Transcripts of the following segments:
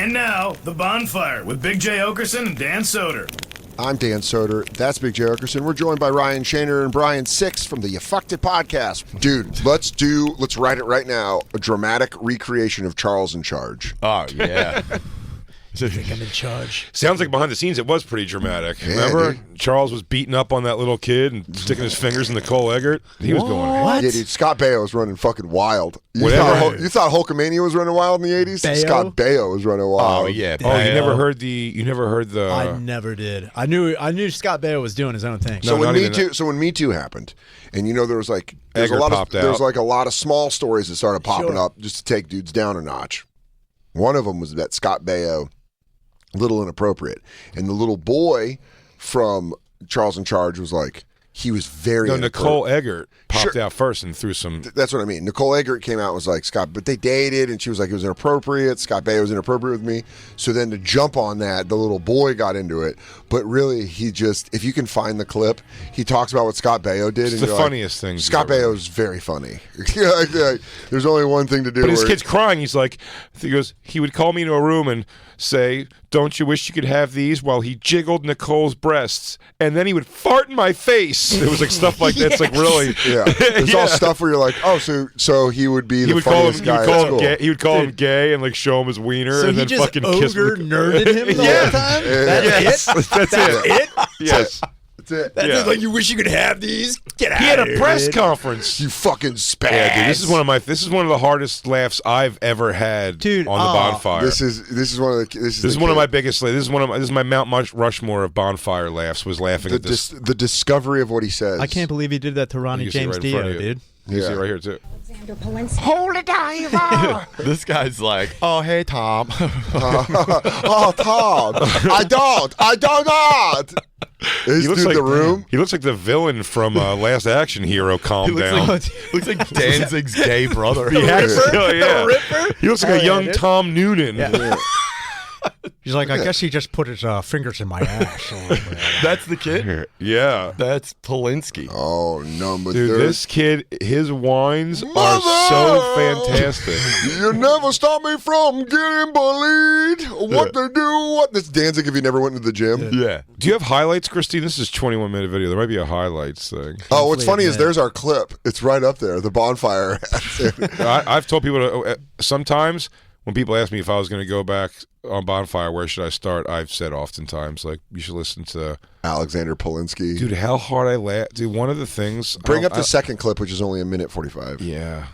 And now, The Bonfire with Big J. Okerson and Dan Soder. I'm Dan Soder. That's Big J. Okerson. We're joined by Ryan Shaner and Brian Six from the You Fucked It podcast. Dude, let's write it right now. A dramatic recreation of Charles in Charge. Oh, yeah. I think I'm in charge. Sounds like behind the scenes it was pretty dramatic. Yeah, remember? dude. Charles was beating up on that little kid and sticking his fingers in Nicole Eggert. He was going, What? Yeah, dude, Scott Baio was running fucking wild. You Whatever. thought Hulkamania was running wild in the 80s? Baio? Scott Baio was running wild. Oh, yeah. Oh, you never heard the... I never did. I knew Scott Baio was doing his own thing. So No, when not Me even Too, so when Me Too happened, and there was like Eggert popped out. there's like a lot of small stories that started popping Sure. up just to take dudes down a notch. One of them was that Scott Baio, a little inappropriate, and the little boy from Charles in Charge was like, he was very Nicole Eggert popped Sure. out first and threw some... That's what I mean. Nicole Eggert came out and was like, Scott, but they dated, and she was like, it was inappropriate. Scott Baio was inappropriate with me. So then to jump on that, the little boy got into it. But really, he just, if you can find the clip, he talks about what Scott Baio did. It's and the you're funniest like, thing. Scott Baio is very funny. There's only one thing to do. But his where- kid's crying. He goes, he would call me into a room and say, "Don't you wish you could have these?" while he jiggled Nicole's breasts. And then he would fart in my face. It was like stuff like that. It's like really... Yeah. There's all stuff where you're like, oh, so he would be the funniest guy at school. He would call him gay and like show him his wiener So and he then just fucking kiss him. ogre nerded him the Yeah. whole time? Yes. That's it. Yes. That's it. That's Yeah. it. Like, you wish you could have these? Get out He had of a here, press dude. conference. You fucking spaz. Yeah, dude, this is one of the hardest laughs I've ever had Dude, on the bonfire. This is one of the This is one of my biggest. This is my Mount Rushmore of bonfire laughs. Was laughing at this. the discovery of what he says. I can't believe he did that to Ronnie You can see it James right in front Dio, of you. dude. You see it right here too. Hold it, Diver. This guy's like, "Oh, hey, Tom." Oh, Tom, I don't not. Is He looks dude like the room? He looks like the villain from Last Action Hero. Calm down. Looks like Danzig's gay brother. Yeah, yeah. Ripper? He looks like Hell a yeah, young dude. Tom Noonan. Yeah. He's like, I guess he just put his fingers in my ass. That's the kid? Yeah. That's Polinsky. Oh, number Dude, 30. this kid, his wines Mother! are so fantastic. You never stop me from getting bullied. What to do? What? This Danzig if you never went to the gym. Yeah. Do you have highlights, Christine? This is a 21-minute video. There might be a highlights thing. Oh, what's funny is admit. there's our clip. It's right up there. The bonfire. I've told people sometimes when people ask me if I was going to go back on Bonfire, where should I start? I've said oftentimes, like, you should listen to... Alexander Polinsky. Dude, how hard I laugh. Dude, one of the things... Bring up the second clip, which is only 1:45. Yeah.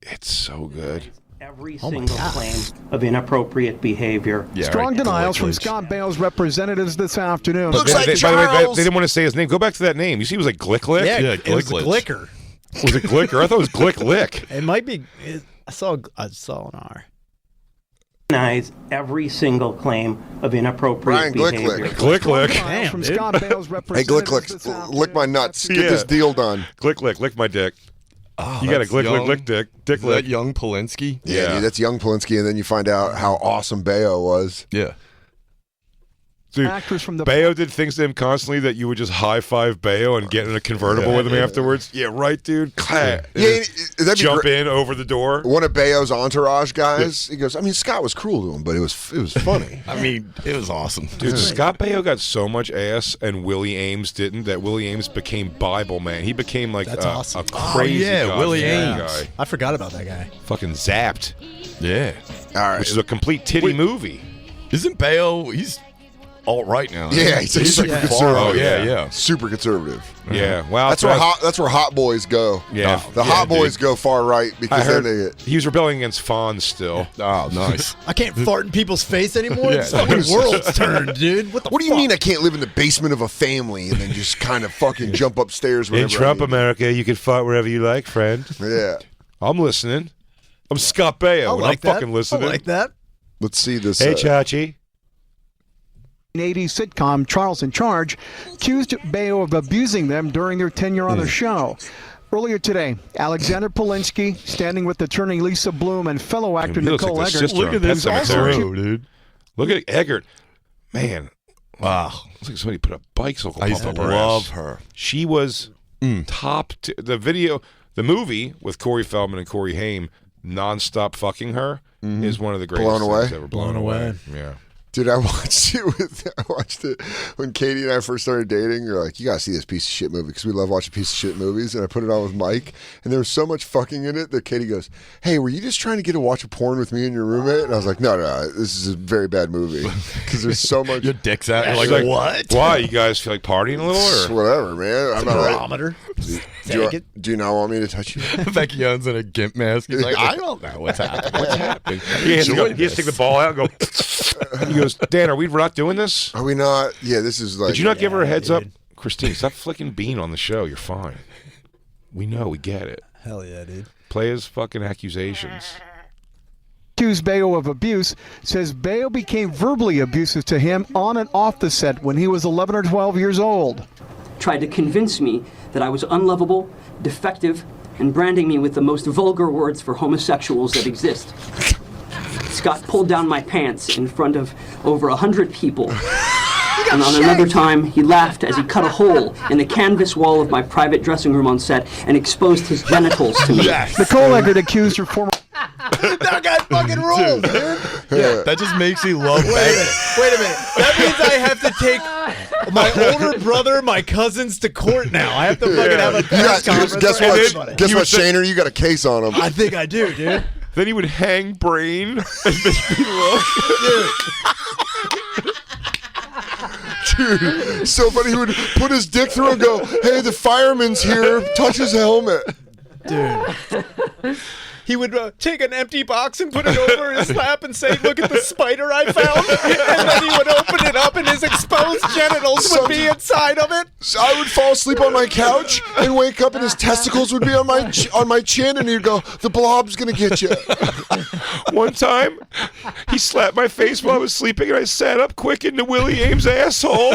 It's so good. Every single claim of inappropriate behavior. Yeah, Strong right. denials from Glitch. Scott Baio's representatives this afternoon. Looks like By the way, Charles. they didn't want to say his name. Go back to that name. You see, it was like Glicklick? Yeah, Yeah, it was the Glick. Glicker. Was it Glicker? I thought it was Glick. It might be. I saw an R. Denies every single claim of inappropriate Brian Glick behavior. Glick. Denials Damn, from dude. Scott Baio's Hey, representatives this Glick, afternoon. lick my nuts. Get Yeah. this deal done. Glick. Lick my dick. Oh, You got to that's Glick, young. dick. Is that Lick. young Polinsky? Yeah, Yeah. dude, that's young Polinsky, and then you find out how awesome Baio was. Yeah. Dude, Actors from the Baio did things to him constantly that you would just high-five Baio and get in a convertible with him afterwards. Yeah, right, dude. Clap. Yeah, that'd be Jump great. in over the door. One of Baio's entourage guys, he goes, I mean, Scott was cruel to him, but it was funny. I mean, it was awesome. Dude, Scott Baio got so much ass, and Willie Ames didn't, that Willie Ames became Bible man. He became like That's awesome. a crazy yeah, Willie God-fearing Ames. guy. I forgot about that guy. Fucking zapped, Yeah. All right. which is a complete titty movie. Isn't Baio, he's all right now. Yeah, he's super yeah. conservative. Oh, yeah. Super conservative. Yeah, wow. That's where hot boys go. Yeah. The hot boys go far right I because heard then they get. he was rebelling against Fonz still. Oh, nice. I can't fart in people's face anymore. Yeah. It's fucking world's turned, dude. What the What do you fuck? mean I can't live in the basement of a family and then just kind of fucking jump upstairs In whenever Trump I need America, you can fart wherever you like, friend. to? Yeah. I'm listening. I'm Scott Baio, I and like I'm that. fucking listening. I like that. Let's see this. Hey, Chachi. 1980s sitcom Charles in Charge accused Baio of abusing them during their tenure on the show. Earlier today, Alexander Polinsky, standing with attorney Lisa Bloom and fellow actor He looks Nicole like the Eggert, sister on Pet Sematary. dude. Look at Eggert. Man, Wow. looks like somebody put a bicycle I used pump to up her love ass. her. She was top. The movie with Corey Feldman and Corey Haim nonstop fucking her is one of the greatest Blown away? things ever. Blown away. Yeah. Dude, I watched it when Katie and I first started dating. You're like, you gotta see this piece of shit movie because we love watching piece of shit movies. And I put it on with Mike, and there was so much fucking in it that Katie goes, "Hey, were you just trying to get to watch a porn with me and your roommate?" And I was like, "No, this is a very bad movie because there's so much." Your dick's out. You're like, She's what? Why? You guys feel like partying a little, or Whatever, man. I'm not like, Barometer. do you not want me to touch you? Becky Young's in a gimp mask. He's like, I don't know what's happening. What's happening? he has to take the ball out and go. He goes, Dan, are we not doing this? Are we not? Yeah, this is like. Did you not give her a heads up, Christine? Stop flicking Bean on the show. You're fine. We know. We get it. Hell yeah, dude. Play his fucking accusations. Accused Baio of abuse, says Baio became verbally abusive to him on and off the set when he was 11 or 12 years old. Tried to convince me that I was unlovable, defective, and branding me with the most vulgar words for homosexuals that exist. Scott pulled down my pants in front of over 100 people. And on another time, he laughed as he cut a hole in the canvas wall of my private dressing room on set and exposed his genitals to me. Nicole Eggert accused her former... That guy fucking rules, dude. Yeah, that just makes me love banging. Wait a minute. That means I have to take my older brother, my cousins to court now. I have to fucking have a press conference. Guess for everybody. what? Guess what, Shaner? You got a case on him. I think I do, dude. Then he would hang Brain and make me look. Dude, so funny. He would put his dick through and go, "Hey, the fireman's here. Touch his helmet." Dude. He would take an empty box and put it over his lap and say, "Look at the spider I found." And then he would open it up and his exposed genitals would be inside of it. So I would fall asleep on my couch and wake up and his testicles would be on my chin, and he'd go, "The blob's gonna get you." One time, he slapped my face while I was sleeping, and I sat up quick into Willie Ames' asshole.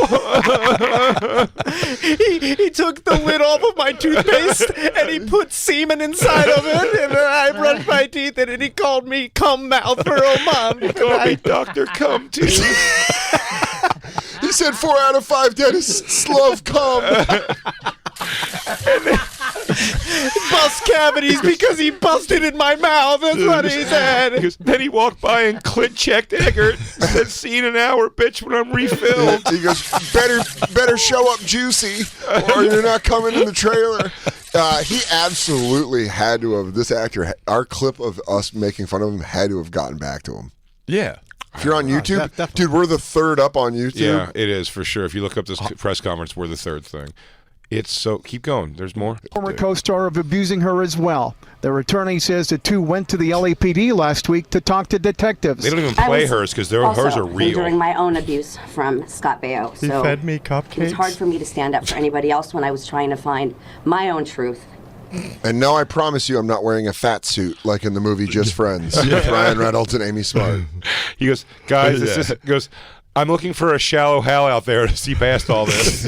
He took the lid off of my toothpaste and he put semen inside of it, and then I brushed my teeth in it, and he called me cum mouth for a month. He called me Dr. Cum too. He said 4 out of 5 dentists love cum. Bust cavities because he busted in my mouth. That's what he said. Then he walked by and clit checked Eggert. Said, "See in an hour, bitch, when I'm refilled." He goes, better show up juicy, or you're not coming in the trailer. He absolutely had to have, this actor, our clip of us making fun of him had to have gotten back to him. Yeah. If you're on YouTube, dude, we're the third up on YouTube. Yeah, it is for sure. If you look up this press conference, we're the third thing. It's so, keep going. There's more. Former co-star of abusing her as well. Their attorney says the two went to the LAPD last week to talk to detectives. They don't even play hers because hers are real. During my own abuse from Scott Baio. He fed me cupcakes. It was hard for me to stand up for anybody else when I was trying to find my own truth. And no, I promise you I'm not wearing a fat suit like in the movie Just Friends with Ryan Reynolds and Amy Smart. He goes, guys, he goes, "I'm looking for a shallow Hal out there to see past all this."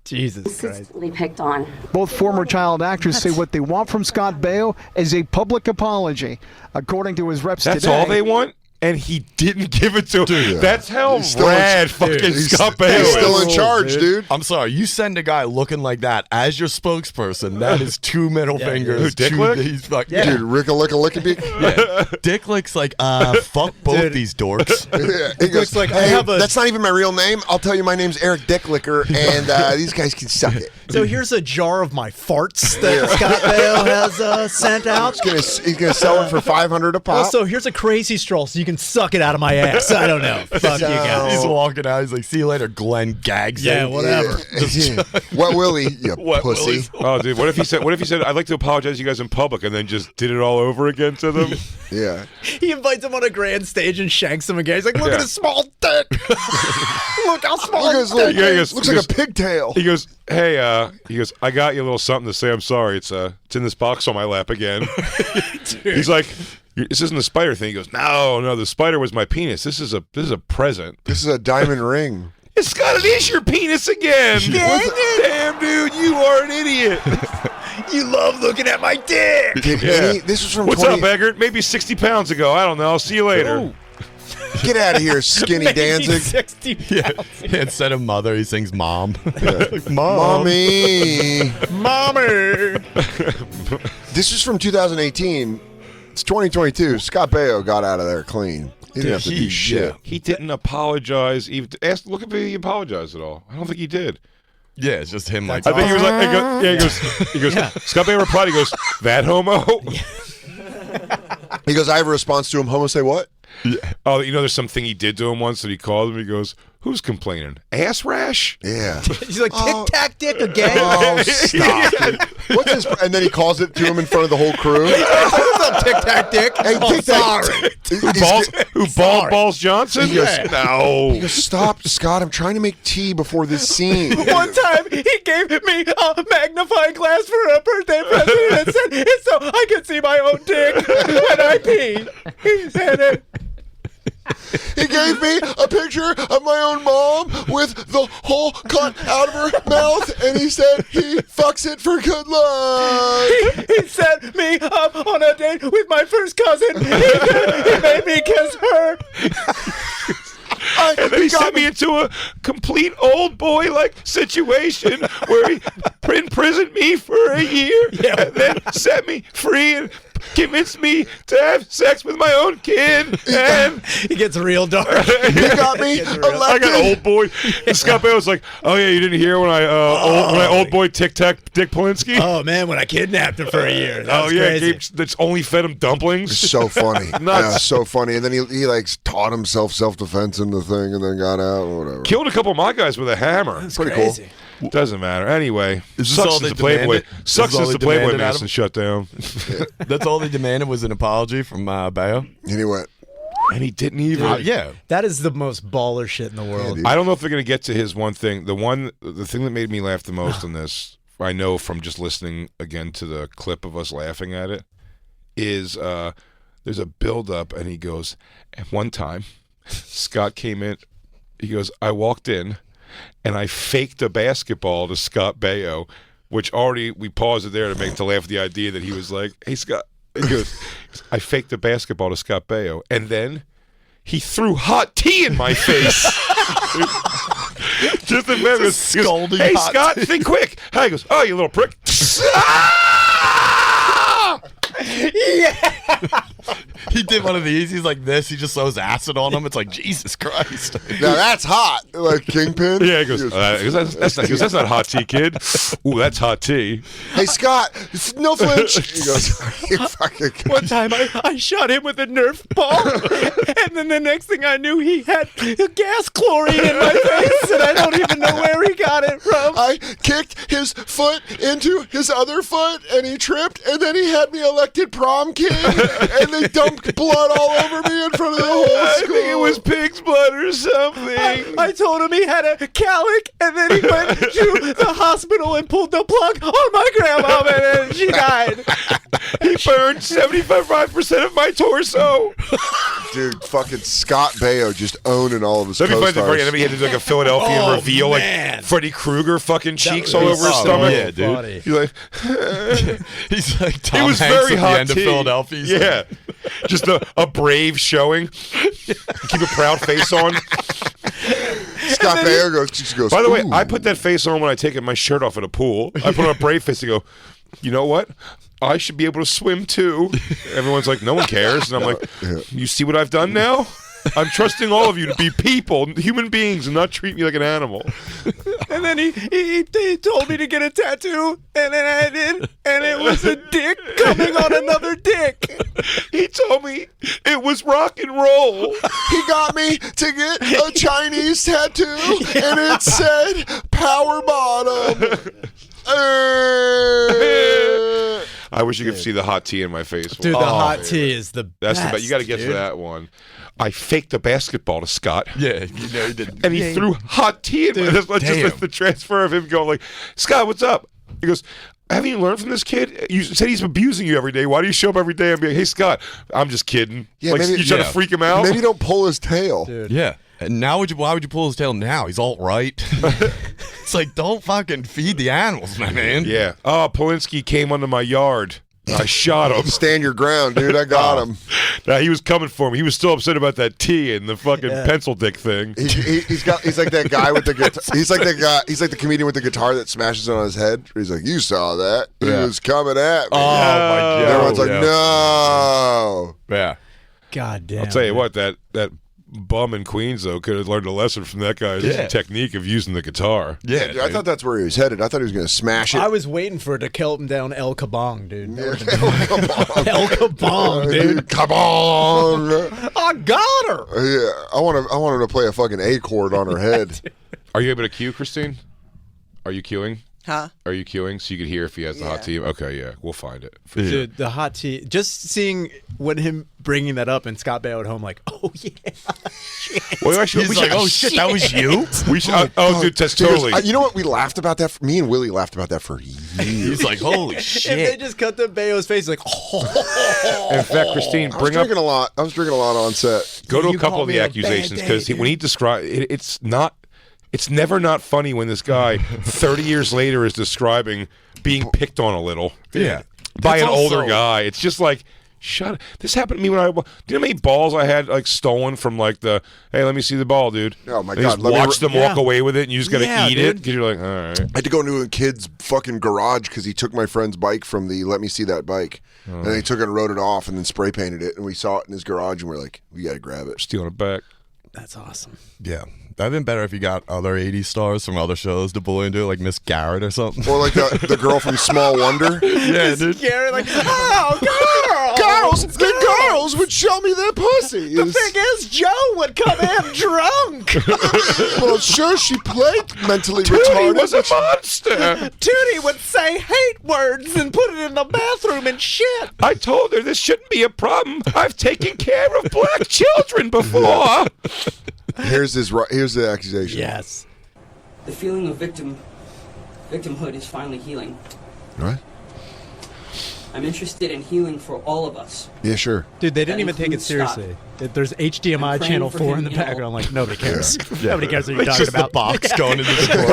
Jesus Christ. Consistently picked on. Both former child actors say what they want from Scott Baio is a public apology. According to his reps That's today. all they want? And he didn't give it to him. Dude, that's how rad fucking Scott Baio He's is. still in charge, dude. I'm sorry. You send a guy looking like that as your spokesperson. That is 2 middle fingers. Who, Dick Lick? He's like, Dude, Rick-a-lick-a-lick-a-beak. yeah. Dick Lick's like, fuck both these dorks. Yeah, he goes, like, "Hey, I have a- that's not even my real name. I'll tell you my name's Eric Dicklicker, and these guys can suck it." So here's a jar of my farts that Scott Baio has sent out. He's gonna sell it for $500 a pop. Also, here's a crazy stroll so you can suck it out of my ass. I don't know. Fuck you guys. He's walking out. He's like, "See you later, Glenn." Gags him. whatever. What Willie, you What pussy? Willie's- Oh, dude, what if he said, "I'd like to apologize to you guys in public," and then just did it all over again to them? Yeah. He invites him on a grand stage and shanks him again. He's like, "Look at his small dick. Look how small Look at his his little, dick Yeah, he is." goes- looks like a pigtail. He goes, "Hey, I got you a little something to say. I'm sorry. It's in this box on my lap again." He's like, "This isn't the spider thing." He goes, No, the spider was my penis. This is a present." This is a diamond ring. It's Scott, it is your penis again. Damn, dude, you are an idiot. You love looking at my dick. This was from What's 20... up, Eggert? Maybe 60 pounds ago. I don't know. I'll see you later. Get out of here, skinny Danzig. 60 pounds. Yeah, instead of mother, he sings mom. Mommy. Mommy. This is from 2018. It's 2022. Scott Baio got out of there clean. He didn't have to do shit. He didn't apologize. Even look if he apologized at all. I don't think he did. Yeah, it's just him like. I think he was like, he goes. Scott Baio replied. He goes, "That homo." He goes, I have a response to him. Homo say what? Yeah. Oh, there's something he did to him once that he called him. He goes, "Who's complaining? Ass rash?" Yeah. He's like, tic-tac dick again. Oh, stop. What's his? And then he calls it to him in front of the whole crew. What's up, tic-tac dick? Hey, sorry. Who balls Johnson? He goes, No. He goes, stop, Scott. I'm trying to make tea before this scene. One time, he gave me a magnifying glass for a birthday present and said, it's so I can see my own dick when I pee. He said it. He gave me a picture of my own mom with the hole cut out of her mouth, and he said he fucks it for good luck. He set me up on a date with my first cousin. He made me kiss her. And then he sent me into a complete old boy like situation where he imprisoned me for a year and then set me free and convinced me to have sex with my own kid. And he gets real dark. He got me elected. I got old boy. And Scott Baio was like, "Oh yeah, you didn't hear when I old boy Tic Tac Dick Polinsky? Oh man, when I kidnapped him for a year. That was crazy. That's only fed him dumplings. It's so funny. Nuts. Yeah, so funny. And then he like taught himself self-defense in the thing and then got out or whatever. Killed a couple of my guys with a hammer. That's pretty cool. Doesn't matter. Anyway, Is this sucks all since they the Playboy demanded? sucks Is this all since the they Playboy demanded, Mansion Adam? shut down. That's all they demanded was an apology from Baio. And he went. And he didn't even. Yeah. That is the most baller shit in the world. I don't know if they're gonna get to his one thing. The thing that made me laugh the most in this, I know from just listening again to the clip of us laughing at it, is there's a build up, and he goes, at one time, Scott came in. He goes, I walked in, and I faked a basketball to Scott Baio, which already we paused it there to laugh at the idea that he was like, "Hey Scott," he goes, "I faked a basketball to Scott Baio, and then he threw hot tea in my face." Just imagine, he goes, scolding "Hey hot Scott, tea. think quick." He goes, "Oh, you little prick." Yeah. He did one of these. He's like this. He just throws acid on him. It's like, Jesus Christ. Now that's hot. Like Kingpin. Yeah, he goes, that's not hot tea, kid. Ooh, that's hot tea. Hey Scott, no flinch. He goes, you fucking. One time I shot him with a Nerf ball, and then the next thing I knew, he had gas chlorine in my face, and I don't even know where he got it from. I kicked his foot into his other foot, and he tripped, and then he had me elected prom king, and they dumped blood all over me in front of the whole I school. think it was pig's blood or something. I told him he had a calic, and then he went to the hospital and pulled the plug on my grandma, and she died. He burned 75% of my torso. Dude, fucking Scott Baio just owning all of his That'd be funny. co-stars. He had to do like a Philadelphia Oh, reveal, man. like Freddy Krueger fucking cheeks would all be over his so stomach. Yeah, dude. funny. He's like, He's like Tom it was Hanks very at hot the end tea. of Philadelphia. He's Yeah, just a brave showing. Keep a proud face on. Scott Baio goes. By the way, "Ooh." I put that face on when I take my shirt off at a pool. I put on a brave face and go, you know what? I should be able to swim too. Everyone's like, no one cares. And I'm like, you see what I've done now? I'm trusting all of you to be people, human beings, and not treat me like an animal. And then he told me to get a tattoo, and then I did, and it was a dick coming on another dick. He told me it was rock and roll. He got me to get a Chinese tattoo, and it said "Power Bottom." I wish you could see the hot tea in my face. Dude, the hot tea is the That's best. the you got to get to that one. I faked a basketball to Scott. Yeah, you know he did. And he threw hot tea in my That's just damn. like the transfer of him going like, Scott, what's up? He goes, haven't you learned from this kid? You said he's abusing you every day. Why do you show up every day and be like, hey, Scott, I'm just kidding. Yeah, like, maybe- you trying to yeah. freak him out? Maybe don't pull his tail. Dude. Yeah. And now why would you pull his tail now? He's alt right. It's like, don't fucking feed the animals, my man. Yeah. Oh, Polinsky came onto my yard. I shot him. Stand your ground, dude. I got him. Nah, he was coming for me. He was still upset about that T and the fucking pencil dick thing. He's like that guy with the guitar. He's like that guy. He's like the comedian with the guitar that smashes it on his head. He's like, you saw that? He was coming at me. Oh my God! Everyone's like, no. Yeah. God damn. I'll tell you what, that bum in Queens though could have learned a lesson from that guy's technique of using the guitar. Yeah, dude, I thought that's where he was headed. I thought he was going to smash it. I was waiting for it to kill him down El Kabong, dude. El Kabong, dude. Kabong. I got her. Yeah, I want him to play a fucking A chord on her head. Are you able to cue, Christine? Are you cueing? Huh? Are you cueing so you could hear if he has the hot tea? Okay, yeah, we'll find it. Dude, the hot tea. Just seeing when him bringing that up and Scott Baio at home, like, oh yeah. Well, actually, He's like, oh shit, that was you? We should. Dude, that's totally. You know what? We laughed about that. Me and Willie laughed about that for years. He's like, holy shit. If they just cut to Baio's face, like, oh. In fact, Christine, I was drinking a lot on set. Go to You a couple called of the me a accusations bad because day, when he described it's never not funny when this guy 30 years later is describing being picked on a little by an older guy. It's just like, shut up. This happened to me when do you know how many balls I had like stolen from like the, hey, let me see the ball, dude. Oh my And God. just watch them walk away with it and you just got to eat it because you're like, all right. I had to go into a kid's fucking garage because he took my friend's bike from the let me see that bike. And they took it and wrote it off and then spray painted it. And we saw it in his garage and we're like, we got to grab it. Stealing it back. That's awesome. Yeah. That'd been better if you got other 80s stars from other shows to bully into, like Miss Garrett or something. Or like the girl from Small Wonder. Yeah, dude. Garrett, like, oh, The girls would show me their pussy. The thing is, Joe would come in drunk. Well, sure, she played mentally Tootie retarded. was a monster. Tootie would say hate words and put it in the bathroom and shit. I told her this shouldn't be a problem. I've taken care of black children before. Here's the accusation. Yes. The feeling of victimhood is finally healing. What? I'm interested in healing for all of us. Yeah, sure. Dude, they didn't That even take it includes Scott. seriously. There's HDMI I'm praying channel for 4 him in the in all. background. Like, nobody cares. Yeah. Nobody cares what you're It's talking just about. the box going into the door.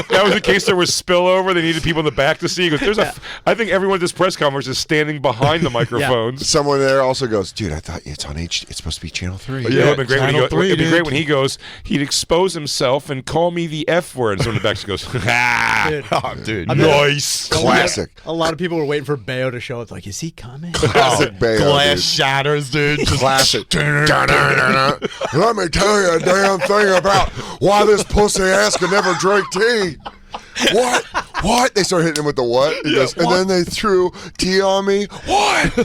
That was in case there was spillover. They needed people in the back to see. He goes, I think everyone at this press conference is standing behind the microphones. Someone there also goes, dude, I thought it's on HD. It's supposed to be Channel 3. Yeah, it'd be great, Channel 3, it'd be great dude. when he goes, he'd expose himself and call me the F word. And someone in the back just goes, Dude. Oh, dude. nice. Classic. A lot of people were waiting for Baio to show up. Like, is he coming? Classic Baio, Glass dude. shatters, dude. Just Classic. Let me tell you a damn thing about why this pussy ass could never drink tea. What? They started hitting him with the what? He goes, and then they threw tea on me. What?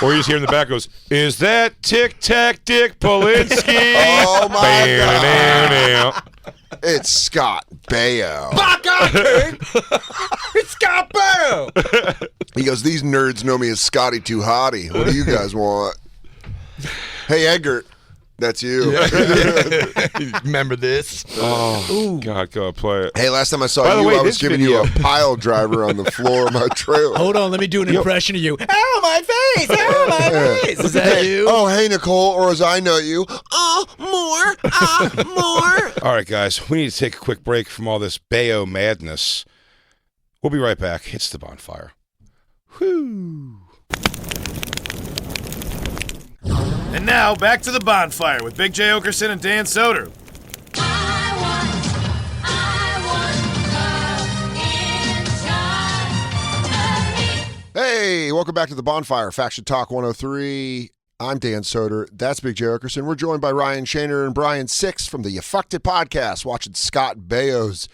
Or you just hear in the back goes, is that Tic Tac Dick Polinsky? Oh my God. It's Scott Baio. It's Scott Baio. He goes, these nerds know me as Scotty Too Hottie. What do you guys want? Hey, Eggert. That's you. remember this. Oh, God, go play it. Hey, last time I saw By the you, way, I was this giving video- you a pile driver on the floor of my trailer. Hold on, let me do an impression of you. Ow, my face! Ow, my face! Is that you? Oh, hey, Nicole, or as I know you, more. All right, guys, we need to take a quick break from all this Baio madness. We'll be right back. It's the Bonfire. Whoo. And now, back to the Bonfire with Big J. Okerson and Dan Soder. Hey, welcome back to the Bonfire, Faction Talk 103. I'm Dan Soder. That's Big J. Okerson. We're joined by Ryan Shaner and Brian Six from the You Fucked It podcast, watching Scott Baio's,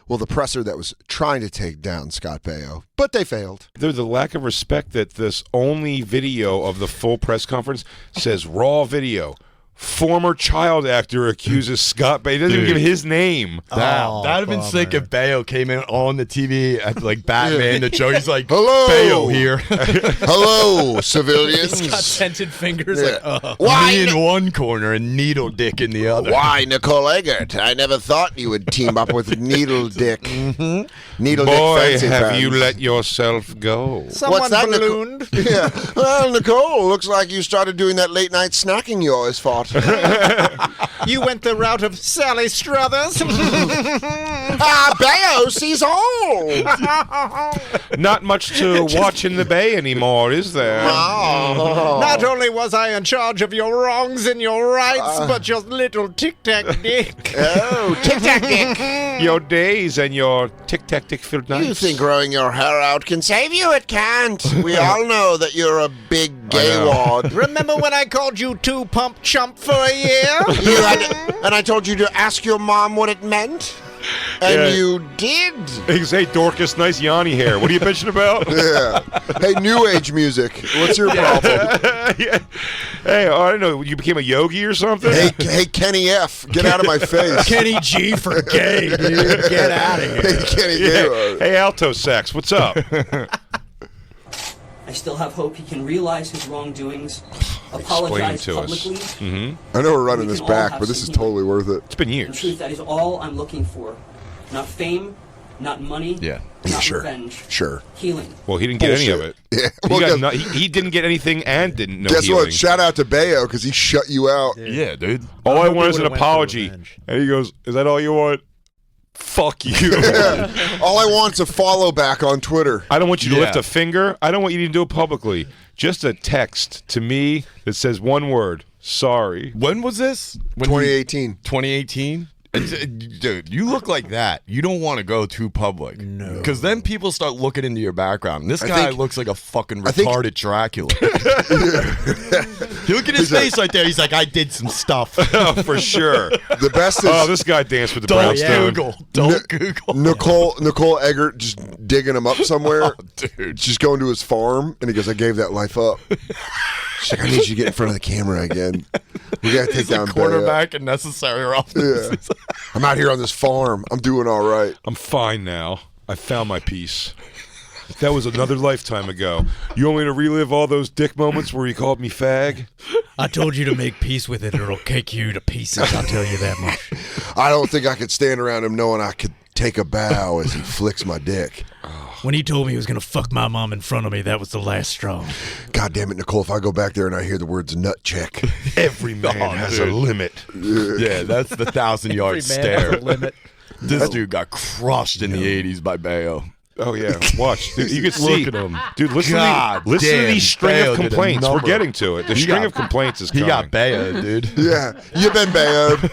the presser that was trying to take down Scott Baio, but they failed. There's the lack of respect that this only video of the full press conference says raw video. Former child actor accuses Scott Baio. He doesn't even give his name. That'd have been sick if Baio came in on the TV at like Batman, the Joe. He's like, hello, Baio here. Hello, civilians. He's got tented fingers. Like, Me in one corner and Needle Dick in the other. Why, Nicole Eggert? I never thought you would team up with Needle Dick. Needle Boy, Dick fancy have fans. you let yourself go. someone What's that, ballooned. Yeah. Well, Nicole, looks like you started doing that late night snacking you always fought. You went the route of Sally Struthers. Baio sees all. Not much to watch in the bay anymore, is there? Oh. Not only was I in charge of your wrongs and your rights, but your little tic-tac dick. Oh, tic-tac dick. Your days and your tic-tac-dick filled nights. You think growing your hair out can save you? It can't. We all know that you're a big gay wad. Remember when I called you two-pump chump for a year? And I told you to ask your mom what it meant? And you did. Hey, Dorcas, nice Yanni hair. What are you bitching about? Yeah. Hey, new age music. What's your problem? Yeah. Hey, I don't know. You became a yogi or something? Hey, Kenny F. Get out of my face. Kenny G for gay, dude. Get out of here. Hey, Kenny Yeah. Hey, alto sax. What's up? I still have hope he can realize his wrongdoings, apologize to us. publicly. I know we're running We this can all back, have but this is some totally worth it. It's been In years. truth, that is all I'm looking for. Not fame, not money, not Sure. revenge. Sure. Healing. Well, he didn't get any of it. Yeah. He, Well, got he didn't get anything and didn't know guess healing. what? Shout out to Baio because he shut you out. Yeah, dude. All I hope he want is an would've went for apology. revenge. And he goes, is that all you want? Fuck you. All I want is a follow back on Twitter. I don't want you to Yeah. lift a finger. I don't want you to do it publicly. Just a text to me that says one word, sorry. When was this? 2018. 2018? Dude, you look like that. You don't want to go too public. No. Because then people start looking into your background. This guy looks like a fucking retarded Dracula. You look at his face right there. He's like, I did some stuff. Oh, for sure. The best is This guy danced with the Don't brownstone. Google. Don't Google. Nicole Eggert just digging him up somewhere. Oh, dude. She's going to his farm, and he goes, I gave that life up. She's like, I need you to get in front of the camera again. We got to take He's down a quarterback and necessary roughness. Yeah. I'm out here on this farm. I'm doing all right. I'm fine now. I found my peace. That was another lifetime ago. You want me to relive all those dick moments where you called me fag? I told you to make peace with it, or it'll kick you to pieces. I'll tell you that much. I don't think I could stand around him knowing I could take a bow as he flicks my dick. When he told me he was going to fuck my mom in front of me, that was the last straw. God damn it, Nicole, if I go back there and I hear the words nut check. Every man has a limit. Yeah, that's the 1,000-yard stare. Limit. This dude got crushed in the 80s by Baio. Oh, yeah. Watch. Dude, you can see. Look at him. Dude, listen God to damn, these string Baio of did a complaints. We're number. getting to it. The He string got- of complaints is He coming. got Baio, dude. Yeah, you been bad.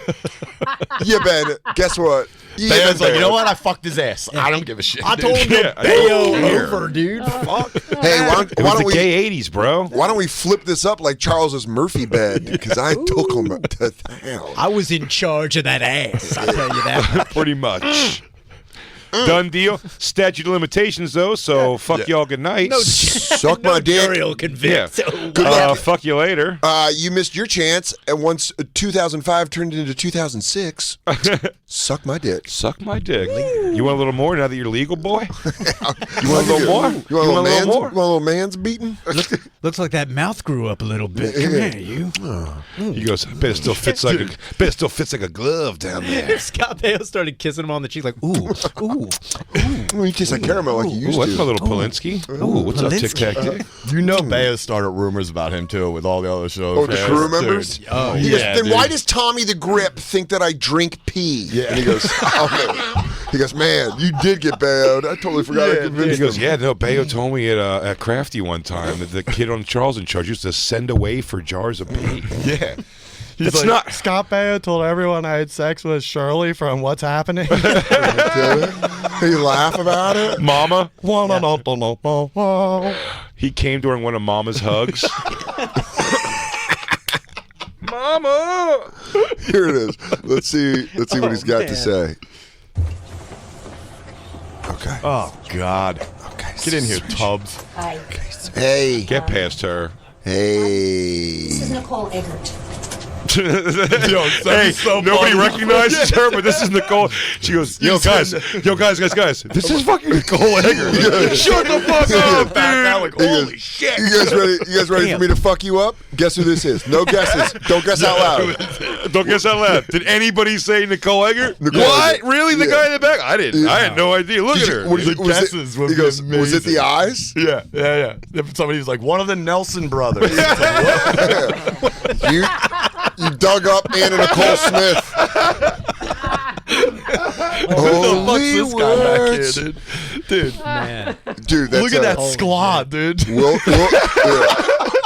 You been. Guess what? You Baio's been like, you know bad. what? I fucked his ass. I don't give a shit. I dude. told him Yeah, Baio over, dude. Fuck. Hey, why It was don't the we? gay 80s, bro. Why don't we flip this up like Charles's Murphy bed? Because I took him to town. I was in charge of that ass, I'll tell you that. Pretty much. Done deal. Statute of limitations, though, so fuck y'all good night. Suck my dick. Burial convict. Yeah. Good luck. Fuck you later. You missed your chance, and once 2005 turned into 2006, suck my dick. Suck my dick. You want a little more now that you're legal, boy? You want a little more? You want a little man's, more? you want a little man's beating? Looks like that mouth grew up a little bit. Come here, you. He goes, I bet it still fits like a glove down there. Scott Baio started kissing him on the cheek like, ooh, ooh. You taste like caramel like you used Ooh, that's to. my little Polinsky. Ooh, what's up, Tic Tac Dick? You know Baio started rumors about him, too, with all the other shows. Oh, the crew members? Oh, He goes, yeah, then dude. why does Tommy the Grip think that I drink pee? Yeah. And he goes, he goes, man, you did get bad. I totally forgot I He convinced goes, him. yeah, no, Baio told me at Crafty one time that the kid on Charles in Charge used to send away for jars of pee. Yeah. He's It's like, not- Scott Baio told everyone I had sex with Shirley from What's Happening. You laugh about it? Mama, Mama. he came during one of Mama's hugs. Mama! Here it is. Let's see what he's got to say. Okay. Oh, God. Okay. Get in here, Tubbs. Hi, Hey. Get past her. this is Hey. Nicole Eggert. Hey, nobody recognizes her, but this is Nicole. She goes, yo, guys. This is fucking Nicole Eggert. Shut the fuck up, dude. Holy shit. You guys ready for me to fuck you up? Guess who this is? No guesses. Don't guess out loud. Don't guess out loud. Did anybody say Nicole Eggert? Nicole What? Eggert. Really? The Yeah. guy in the back? I didn't. Yeah. I had no idea. Look at her. Was The it- was it- guesses would he be goes, was it the amazing. eyes? Yeah. If somebody's like, one of the Nelson brothers. You dug up Anna Nicole Smith. Holy What's this guy back here, words. dude? Man. Dude, that's Look at that squad, dude. yeah.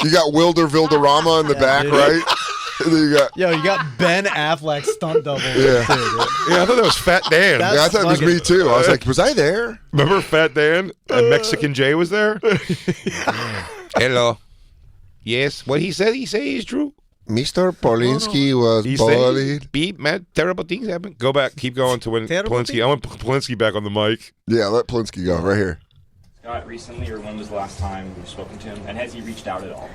You got Wilder Vilderama in the back, right? And then you got you got Ben Affleck stunt double. Yeah. Yeah, I thought that was Fat Dan. I thought it was me too. I was like, was I there? Remember Fat Dan? Mexican Jay was there. Hello. Yes, what he said is true. Mr. Polinsky was bullied. Beep, man, terrible things happen. Go back, keep going to when Polinsky. I want Polinsky back on the mic. Yeah, let Polinsky go right here. Scott, recently, or when was the last time you've spoken to him? And has he reached out at all?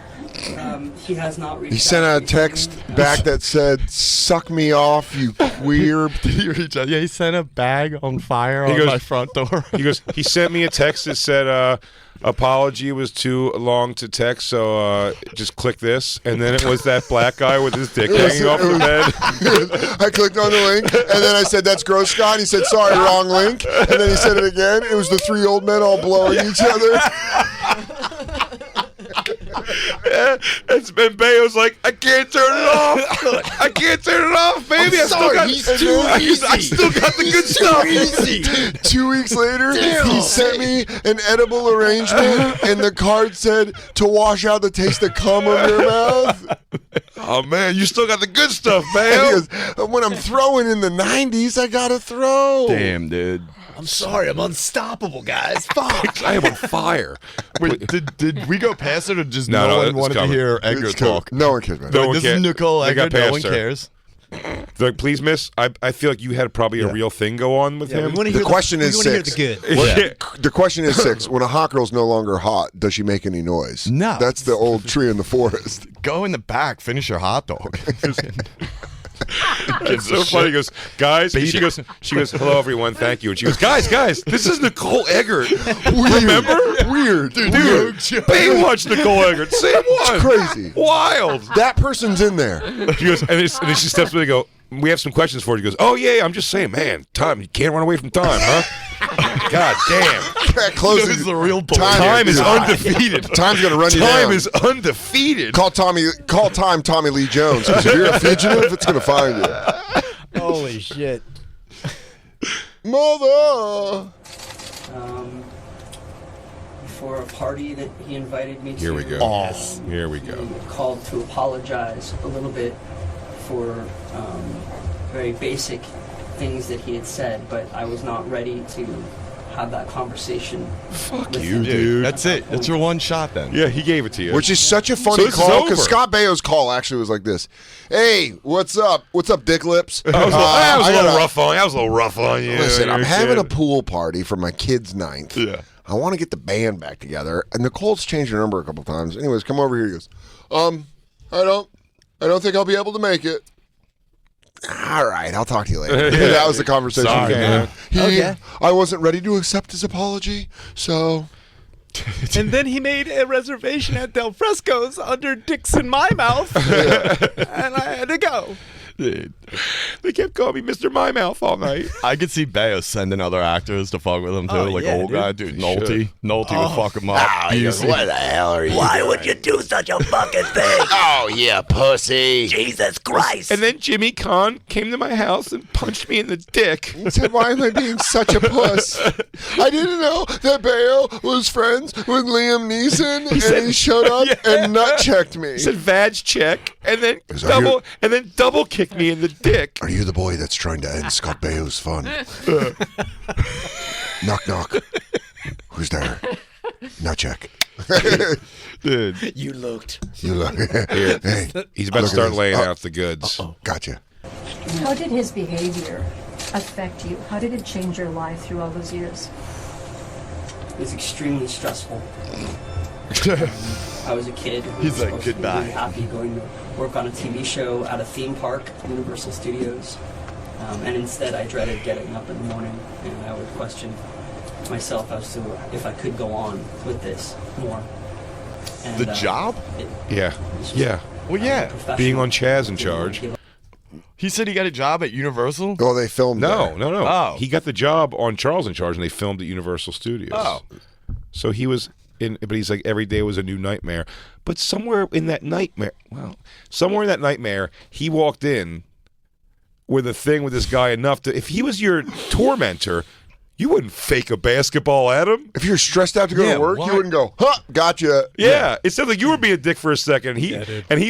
He has not reached out. He sent a text back that said, "Suck me off, you queer." Did he reach out? Yeah, he sent a bag on fire on my front door. He goes, he sent me a text that said, apology was too long to text, so just click this. And then it was that black guy with his dick hanging off the bed. I clicked on the link, and then I said, "That's gross, Scott." And he said, "Sorry, wrong link." And then he said it again. It was the three old men all blowing each other. And Bayo's like, I can't turn it off. I can't turn it off, baby. I still got the good stuff. 2 weeks later, he sent me an edible arrangement, and the card said to wash out the taste of cum of your mouth. Oh man, you still got the good stuff, And he Bayo. goes, when I'm throwing in the 90s, I gotta throw. Damn, dude. I'm sorry, I'm unstoppable, guys. Fuck. I am on fire. Wait, did we go past it or just No, no no, one it's wanted coming. to hear Edgar It's cool. talk? No one cares about No that. one This cares. is Nicole They got Eggert. No past one her. cares. They're like, please, miss. I feel like you had probably a real thing go on with him. The question is six. The The question is six. When a hot girl's no longer hot, does she make any noise? No. That's the old tree in the forest. Go in the back, finish your hot dog. It's so funny. He goes, guys. She goes, hello everyone, thank you. And she goes, guys, this is Nicole Eggert. Remember? Weird. Dude, Baywatch Nicole Eggert. Same one. Crazy. Wild. That person's in there. She goes, and then she steps away and go, we have some questions for you. He goes, oh yeah, I'm just saying, man, time, you can't run away from time, huh? God damn. Closing. This is the real boy. Time is undefeated. Time's gonna run you down. Time is undefeated. Call Tommy Lee Jones. Because if you're a fugitive, it's gonna find you. Holy shit. Mother. For a party that he invited me to. Here we go. Yes. Here we go. He called to apologize a little bit for very basic things that he had said, but I was not ready to have that conversation. Fuck with you, him. dude. That's it. That's your one shot then. Yeah, he gave it to you. Which is such a funny So this is call because over. Scott Baio's call actually was like this: "Hey, what's up? What's up, Dick Lips? That was a I little gotta- rough on you. That was a little rough on you. Listen, I'm You're having a kidding. pool party for my kid's 9th. Yeah. I want to get the band back together. And Nicole's changed her number a couple times. Anyways, come over here. He goes, I don't think I'll be able to make it. All right, I'll talk to you later. That was the conversation. Sorry, man. I wasn't ready to accept his apology, so And then he made a reservation at Del Fresco's under Dicks in My Mouth. And I had to go. Dude. They kept calling me Mr. My Mouth all night. I could see Bayo sending other actors to fuck with him too, Oh, like yeah, old dude. guy, dude. Nolte would fuck him up. what the hell are you? Why would you do such a fucking thing? Oh, yeah, pussy. Jesus Christ. And then Jimmy Kahn came to my house and punched me in the dick. He said, why am I being such a puss? I didn't know that Baio was friends with Liam Neeson, and he showed up and nut checked me. He said vag check, and then Is that you? double kicked me in the dick. Are you the boy that's trying to end Scott Baio's fun? Knock, knock. Who's there? Nut check. Dude. You looked. You look. Here. Hey, He's about to look at start this. laying out the goods. Gotcha. How did his behavior affect you? How did it change your life through all those years? It was extremely stressful. I was a kid who He's was like, supposed to be "Goodbye." really happy going to work on a TV show at a theme park, Universal Studios. And instead I dreaded getting up in the morning, and I would question myself as to if I could go on with this more. And, The job? Yeah. Yeah. Well, yeah. Being on Chaz in charge. He said he got a job at Universal? Oh, they filmed No. Oh. He got the job on Charles in Charge, and they filmed at Universal Studios. Oh. So he was in, but he's like, every day was a new nightmare. But somewhere in that nightmare, he walked in with a thing with this guy enough to, if he was your tormentor, You wouldn't fake a basketball at him. If you're stressed out to go to work, you wouldn't go, huh, gotcha. Yeah. It sounds like you were being a dick for a second. He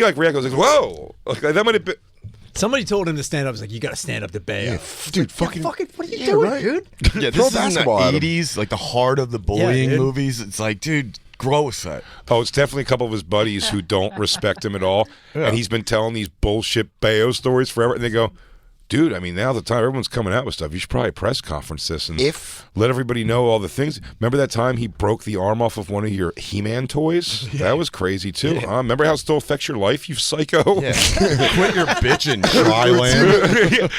like reacted like, whoa. Like, that might have been. Somebody told him to stand up. He's like, you got to stand up to Baio. Yeah, dude, fucking, what are you doing, dude? Yeah, this is in the 80s, like the heart of the bullying dude. movies. It's like, dude, grow a set. Oh, it's definitely a couple of his buddies who don't respect him at all. Yeah. And he's been telling these bullshit Baio stories forever. And they go, dude, I mean, now the time everyone's coming out with stuff, you should probably press conference this and let everybody know all the things. Remember that time he broke the arm off of one of your He-Man toys? Yeah. That was crazy, too. Yeah. Remember how it still affects your life, you psycho? Yeah. Quit your bitching, Tryland.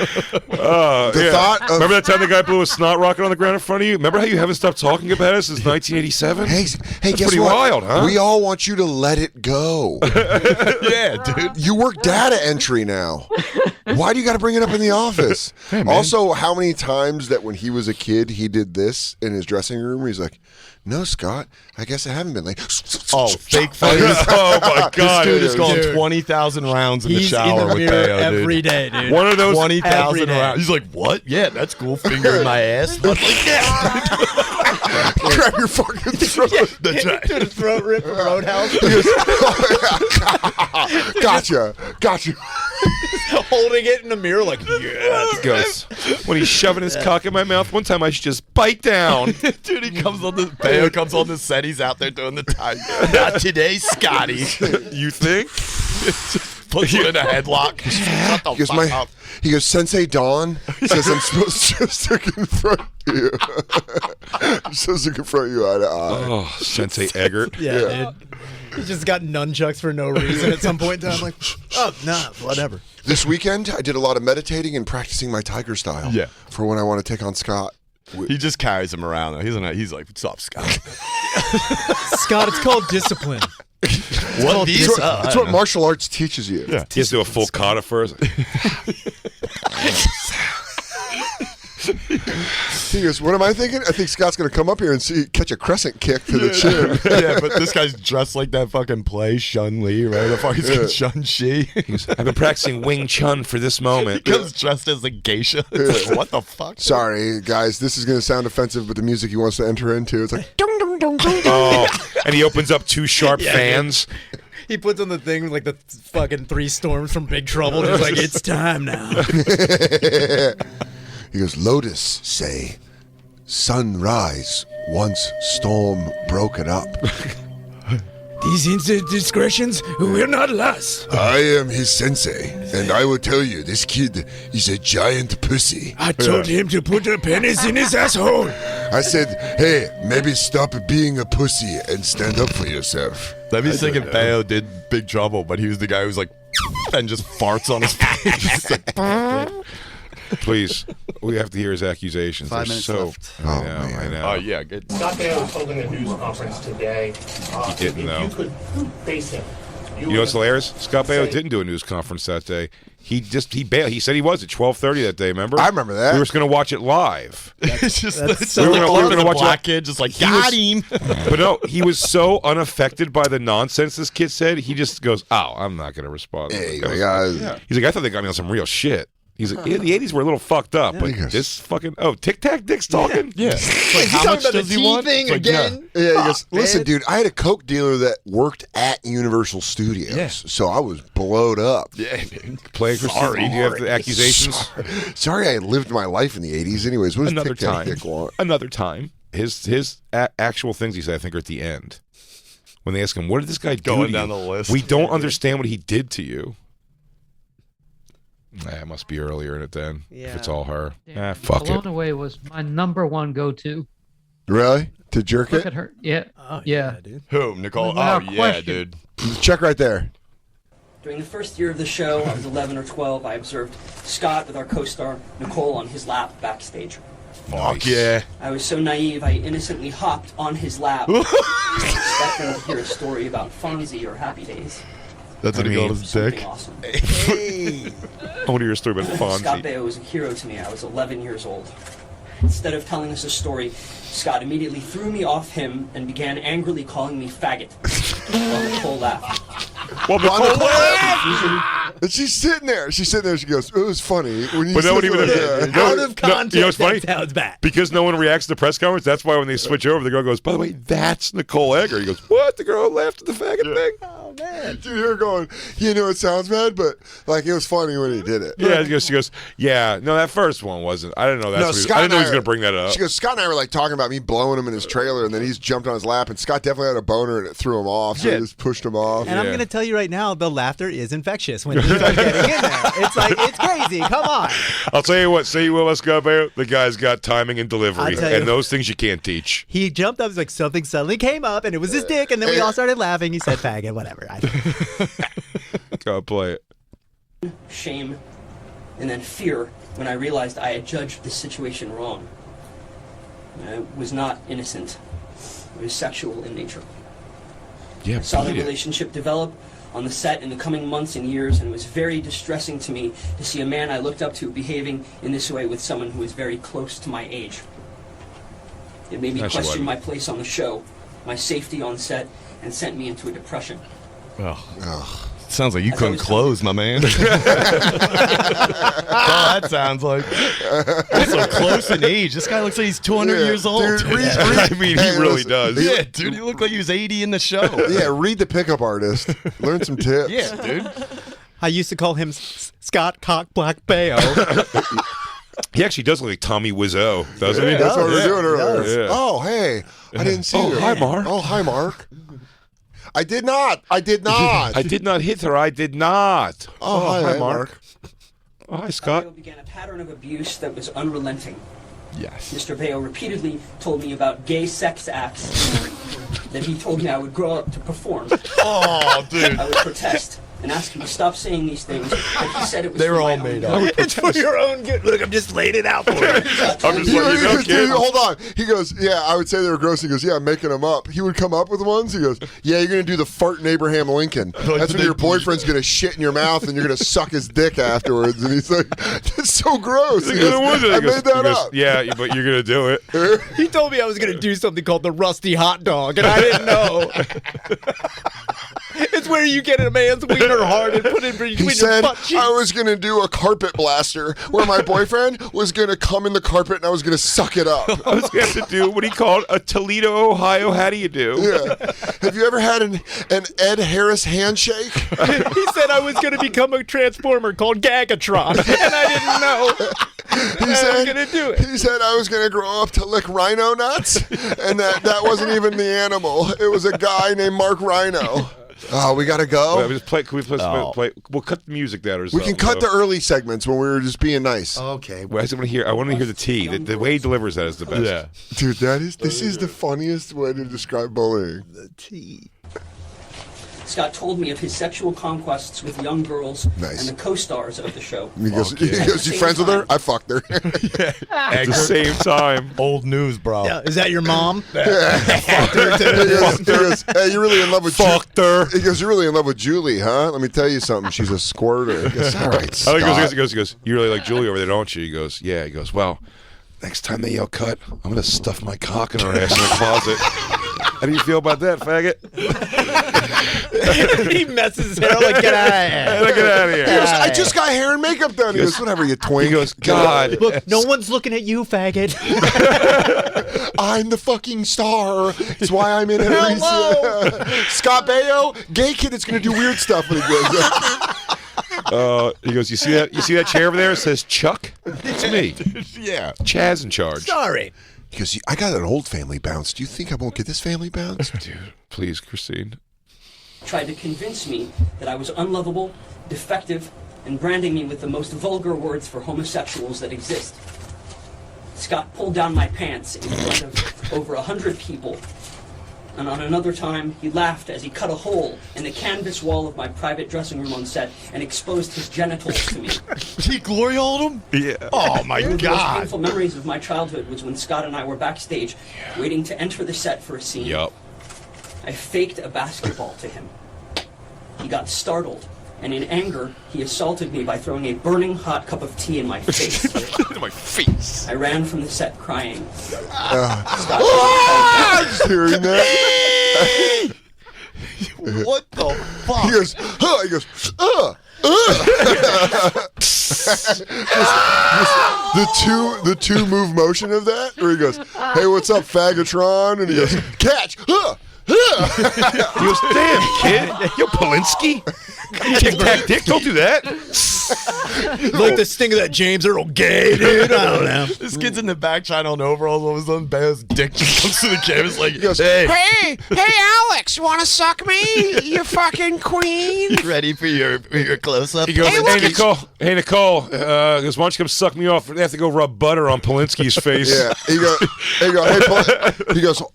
thought of... Remember that time the guy blew a snot rocket on the ground in front of you? Remember how you haven't stopped talking about it since 1987? Hey, That's guess pretty what? wild, huh? We all want you to let it go. Yeah, dude. You work data entry now. Why do you got to bring it up in the office? Hey, also, how many times that when he was a kid, he did this in his dressing room? He's like, no, Scott, I guess I haven't been like, oh, fake face. Oh, my God. This dude is going 20,000 rounds in the shower with Baio, dude. Every day, dude. One of those 20,000 rounds. He's like, what? Yeah, that's cool. Finger in my ass. I was like, yeah. Grab your fucking throat. That's right. Dude, a throat rip from Roadhouse. Gotcha. Holding it in the mirror like, yeah. He goes, when he's shoving his cock in my mouth, one time I should just bite down. Dude, he comes on the Baio comes on the set. He's out there doing the time. Not today, Scotty. You think? Puts you in a headlock. Shut the fuck up. He goes, Sensei Dawn says I'm supposed just to confront you. I'm supposed to confront you eye to eye. Oh, Sensei Eggert. Yeah, dude. He just got nunchucks for no reason at some point in time. Like, oh, nah, whatever. This weekend, I did a lot of meditating and practicing my tiger style. Yeah. For when I want to take on Scott. He just carries him around. Though. He's like, what's up, Scott? Scott, it's called discipline. It's what martial arts teaches you. Yeah. He has to do a full kata first. He goes, what am I thinking? I think Scott's going to come up here and catch a crescent kick to the chin. Yeah, but this guy's dressed like that fucking play, Chun-Li, right? The fucking Chun-Chi. I've been practicing Wing Chun for this moment. He comes dressed as a geisha. It's like, what the fuck? Sorry, guys, this is going to sound offensive, but the music he wants to enter into, it's like, dum, dum, dum, dum, dum. Oh, and he opens up two sharp fans. He puts on the thing like the fucking 3 storms from Big Trouble. Just like, it's time now. He goes, Lotus say, sunrise once storm broken up. These indiscretions will not last. I am his sensei, and I will tell you, this kid is a giant pussy. I told him to put a penis in his asshole. I said, hey, maybe stop being a pussy and stand up for yourself. That'd be thinking Baio did Big Trouble, but he was the guy who's like, and just farts on his face. Please, we have to hear his accusations. 5 minutes left. I know. Oh, yeah, good. Scott Baio was holding a news conference today. He didn't, though. You could face him. You know what's hilarious? Scott Baio didn't do a news conference that day. He bailed. He said he was at 12:30 that day. Remember? I remember that. We were just going to watch it live. It's just we were going to watch black kid just like got him. But no, he was so unaffected by the nonsense this kid said. He just goes, "Oh, I'm not going to respond." Hey, He's like, "I thought they got me on some real shit." He's like, "Yeah, the '80s were a little fucked up, but this fucking Tic Tac Dick's talking." Yeah. Like, how much does he want? Thing like, again? Yeah, he goes, listen, dude, I had a Coke dealer that worked at Universal Studios, so I was blowed up. Yeah, dude. Play Christine. Do you have the accusations? Sorry, I lived my life in the '80s. Anyways, what does Another Tic Tac time. Dick want? Another time. His actual things he said, I think, are at the end when they ask him, "What did this guy do Going to down you? the list. We don't understand what he did to you." It must be earlier in it then. Yeah. If it's all her. Yeah, Fuck Blown it. Away was my #1 go-to. Really? To jerk Look it? at her. Yeah. Oh, yeah. dude. Who? Nicole? Without Oh, yeah, question. dude. Check right there. During the first year of the show, I was 11 or 12, I observed Scott with our co-star Nicole on his lap backstage. Fuck yeah. I was so naive, I innocently hopped on his lap, expecting to hear a story about Fonzie or Happy Days. That's what he called his dick. Something awesome. Hey. I want to hear a story about Scott Fonzie. Baio was a hero to me. I was 11 years old. Instead of telling us a story, Scott immediately threw me off him and began angrily calling me faggot. While Nicole laughed. Well, Nicole laughed! Confusion And she's sitting there. She goes, it was funny. When you But no one said even that." Out of context, you know what's funny? that sounds bad. Because no one reacts to the press conference, that's why when they switch over, the girl goes, by the way, that's Nicole Eggert. He goes, what? The girl laughed at the faggot thing? Oh, man. Dude, you're going, it sounds bad, but like it was funny when he did it. Yeah, she goes, yeah, no, that first one wasn't. I didn't know that's No, what he was, Scott I didn't know he was and I going to bring that up. She goes, Scott and I were like talking about me blowing him in his trailer, and then he's jumped on his lap, and Scott definitely had a boner, and it threw him off, so he just pushed him off. And I'm going to tell you right now, the laughter is infectious when you start getting in there. It's like, it's crazy. Come on. I'll tell you what, say you will, Scott Baio, the guy's got timing and delivery, I'll tell you. and those things you can't teach. He jumped up, like something suddenly came up, and it was his dick, and then we all started laughing. He said, faggot, whatever. Go play it. Shame, and then fear when I realized I had judged the situation wrong. I was not innocent. It was sexual in nature. Yeah, I saw the beat it. relationship develop on the set in the coming months and years, and it was very distressing to me to see a man I looked up to behaving in this way with someone who was very close to my age. It made me That's question what- my place on the show, my safety on set, and sent me into a depression. Oh. Sounds like you As I couldn't was close, my man. That's all that sounds like. So close in age. This guy looks like he's 200 years old. Dude, I mean, he really does. Yeah, dude, he looked like he was 80 in the show. Yeah, read the pickup artist. Learn some tips. Yeah, dude. I used to call him Scott Cock Black Baio. He actually does look like Tommy Wiseau, doesn't he? That's what we were doing earlier. Yeah. Oh, hey. I didn't see Oh, her. hi, Mark. Oh, hi, Mark. I did not. I did not. I did not hit her. I did not. Oh, hi, Mark. Oh, hi, Scott. Baio began a pattern of abuse that was unrelenting. Yes. Mr. Baio repeatedly told me about gay sex acts that he told me I would grow up to perform. Oh, dude. I would protest and ask him to stop saying these things, but he said it was They were for my all own made good. up. It's for your own good. Look, I'm just laying it out for you. I'm just letting you know, kid. Hold on. He goes, yeah, I would say they were gross. He goes, yeah, I'm making them up. He would come up with ones. He goes, yeah, you're going to do the fart in Abraham Lincoln. That's when your boyfriend's going to shit in your mouth and you're going to suck his dick afterwards. And he's like, that's so gross. He goes, I made that up. Yeah, but you're going to do it. He told me I was going to do something called the rusty hot dog, and I didn't know. It's where you get a man's wiener hard and put it between He your said butt cheeks. I was going to do a carpet blaster where my boyfriend was going to come in the carpet and I was going to suck it up. I was going to have to do what he called a Toledo, Ohio, how do you do? Yeah. Have you ever had an Ed Harris handshake? He said I was going to become a transformer called Gagatron, and I didn't know. He I said, was going to do it. He said I was going to grow up to lick rhino nuts, and that wasn't even the animal. It was a guy named Mark Rhino. Oh, we got to go? Wait, can we play? We'll cut the music down or We something. can cut the early segments when we were just being nice. Okay. Well, I want to hear the tea. The way he delivers that is the best. Yeah. Dude, this is the funniest way to describe bullying. The tea. Scott told me of his sexual conquests with young girls Nice. and the co-stars of the show. He goes, you friends with her? I fucked her. At the same time. Old news, bro. Yeah, is that your mom? He goes, hey, you're really in love with Fucked her. He goes, you're really in love with Julie, huh? Let me tell you something. She's a squirter. He goes, all right, Scott. He goes, you really like Julie over there, don't you? He goes, yeah. He goes, well, next time they yell cut, I'm going to stuff my cock in her ass in the closet. How do you feel about that, faggot? He messes his hair like, get out of here. Get out of here. He goes, I just got hair and makeup done. He goes, whatever, you twink. He goes, God. Look, no one's looking at you, faggot. I'm the fucking star. It's why I'm in every Scott Baio, gay kid that's going to do weird stuff when he goes He goes, you see that chair over there? It says Chuck. It's me. Yeah. Chaz in charge. Sorry. He goes, I got an old family bounce. Do you think I won't get this family bounce? Dude, please, Christine. Tried to convince me that I was unlovable, defective, and branding me with the most vulgar words for homosexuals that exist. Scott pulled down my pants in front of over 100 people. And on another time, he laughed as he cut a hole in the canvas wall of my private dressing room on set and exposed his genitals to me. He glory hole him? Yeah. Oh, my One of the most God. painful memories of my childhood was when Scott and I were backstage, waiting to enter the set for a scene. Yup. I faked a basketball to him. He got startled, and in anger, he assaulted me by throwing a burning hot cup of tea in my face. In my face. I ran from the set crying. Just hearing that. What the fuck? He goes, the two move motion of that, where he goes, "Hey, what's up, Faggotron?" And he goes, "Catch!" He goes, "Damn, kid, yo, Polinsky, tic-tac dick, don't do that." Like the sting of that James Earl gay, dude. I don't know. This kid's in the back trying on overalls. All of a sudden, Baio's dick just comes to the camera. It's like, hey, Alex, you want to suck me? You fucking queen. ready for your close-up? He goes, hey, Nicole, goes, why don't you come suck me off? They have to go rub butter on Polinsky's face. Yeah, he goes,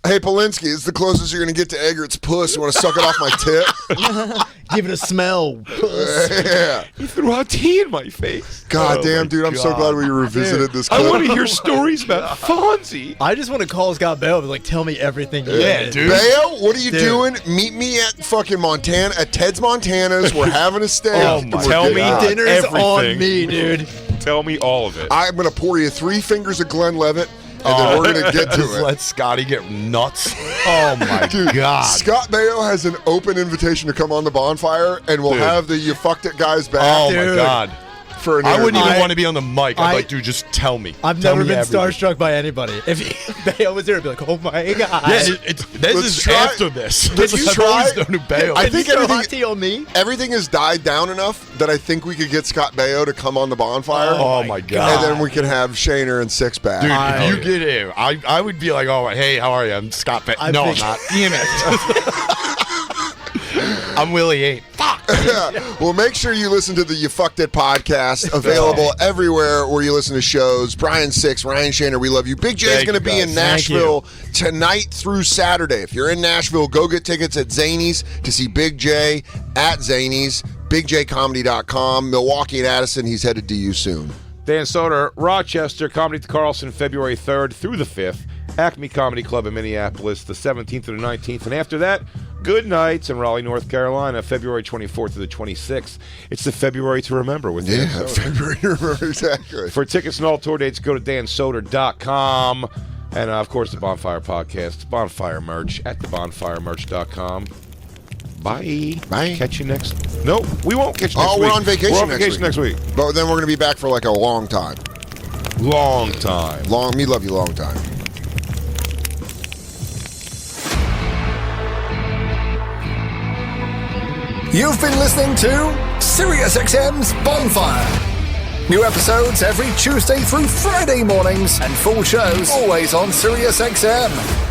hey, Polinsky, it's the closest you're gonna get to Eggert's puss. You want to suck it off my tip? Give it a smell. Puss. Yeah. He threw out tea in my face. God damn, dude, I'm so glad we revisited this clip. I want to hear stories about Fonzie. I just want to call Scott Baio and be like, tell me everything you did. Dude. Baio, what are you doing? Meet me at fucking Montana, at Ted's Montana's. We're having a steak. Tell me Dinner's everything. on me, dude. Tell me all of it. I'm going to pour you 3 fingers of Glenlivet, and then we're going to get to Just it. let Scotty get nuts. Oh, my God. Scott Baio has an open invitation to come on the bonfire, and we'll have the You Fucked It guys back. Oh, my God. For an I wouldn't interview. even want to be on the mic. I'd like, dude, just tell me. I've Tell never me been everything. starstruck by anybody. If Baio was there, I'd be like, oh my God. Yeah, this is after this. This is always known to Baio. I think everything has died down enough that I think we could get Scott Baio to come on the bonfire. Oh, my God. And then we could have Shaner and Sixpack. Dude, you get him. I would be like, oh, hey, how are you? I'm Scott Baio. No, I'm not. Damn it. I'm Willie 8. Fuck. Well, make sure you listen to the You Fucked It podcast, available everywhere where you listen to shows. Brian Six, Ryan Shaner, we love you. Big J is going to be in Nashville tonight through Saturday. If you're in Nashville, go get tickets at Zanies to see Big J at Zanies, bigjcomedy.com. Milwaukee and Addison, he's headed to you soon. Dan Soder, Rochester, Comedy at the Carlson, February 3rd through the 5th. Acme Comedy Club in Minneapolis, the 17th to the 19th. And after that, Good Nights in Raleigh, North Carolina, February 24th to the 26th. It's the February to remember with Dan Soder. February to remember, exactly. For tickets and all tour dates, go to dansoder.com. And, of course, the Bonfire podcast, Bonfire merch at thebonfiremerch.com. Bye. Bye. Catch you next. No, we won't catch you next week. We're on vacation, We're on vacation next week. But then we're going to be back for like a long time. Long time. Me love you long time. You've been listening to SiriusXM's Bonfire. New episodes every Tuesday through Friday mornings and full shows always on SiriusXM.